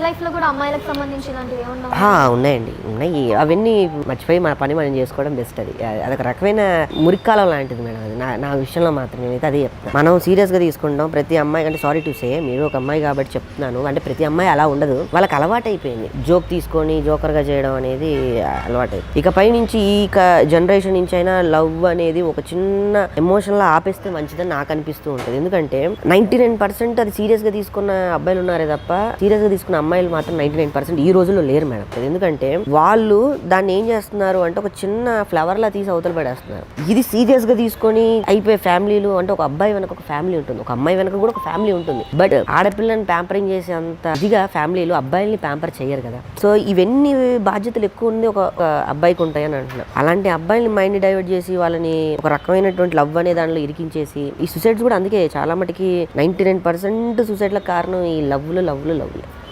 Life లో కూడా అమ్మాయిలకు సంబంధించి ఇలాంటివి ఏమన్నా ఉన్నాయండి, ఉన్నాయి. అవన్నీ మర్చిపోయి మన పని మనం చేసుకోవడం బెస్ట్. అదొక రకమైన మురికాలం లాంటిది మేడం. అది నా విషయంలో మాత్రం నేనైతే అదే చెప్తాను. మనం సీరియస్ గా తీసుకుంటాం ప్రతి అమ్మాయి. అంటే సారీ టు సే, మీరు ఒక అమ్మాయి కాబట్టి చెప్తున్నాను. అంటే ప్రతి అమ్మాయి అలా ఉండదు, వాళ్ళకి అలవాటు అయిపోయింది జోక్ తీసుకొని జోకర్ గా చేయడం అనేది అలవాటు. ఇకపై నుంచి ఈ జనరేషన్ నుంచి అయినా లవ్ అనేది ఒక చిన్న ఎమోషన్ లా ఆపేస్తే మంచిదని నాకు అనిపిస్తూ ఉంటుంది. ఎందుకంటే 99% అది సీరియస్ గా తీసుకున్న అబ్బాయిలు ఉన్నారే తప్ప సీరియస్ గా తీసుకున్న అమ్మాయిలు మాత్రం 99% ఈ రోజుల్లో లేరు మేడం. ఎందుకంటే వాళ్ళు దాన్ని ఏం చేస్తున్నారు అంటే ఒక చిన్న ఫ్లవర్ లా తీసి అవతల పడేస్తున్నారు. ఇది సీరియస్ గా తీసుకొని అయిపోయే ఫ్యామిలీలు అంటే ఒక అబ్బాయి వెనక ఒక ఫ్యామిలీ ఉంటుంది, ఒక అమ్మాయి వెనక కూడా ఒక ఫ్యామిలీ ఉంటుంది. బట్ ఆడపిల్లని ప్యాంపరింగ్ చేసే అంత ఇదిగా ఫ్యామిలీలు అబ్బాయిల్ని ప్యాంపర్ చేయరు కదా. సో ఇవన్నీ బాధ్యతలు ఎక్కువ ఉంది ఒక అబ్బాయికి ఉంటాయని అంటున్నారు. అలాంటి అబ్బాయిని మైండ్ డైవర్ట్ చేసి వాళ్ళని ఒక రకమైనటువంటి లవ్ అనే దానిలో ఇరికించేసి ఈ సూసైడ్స్ కూడా అందుకే చాలా మటుకి 99% సూసైడ్లకు కారణం ఈ లవ్లు.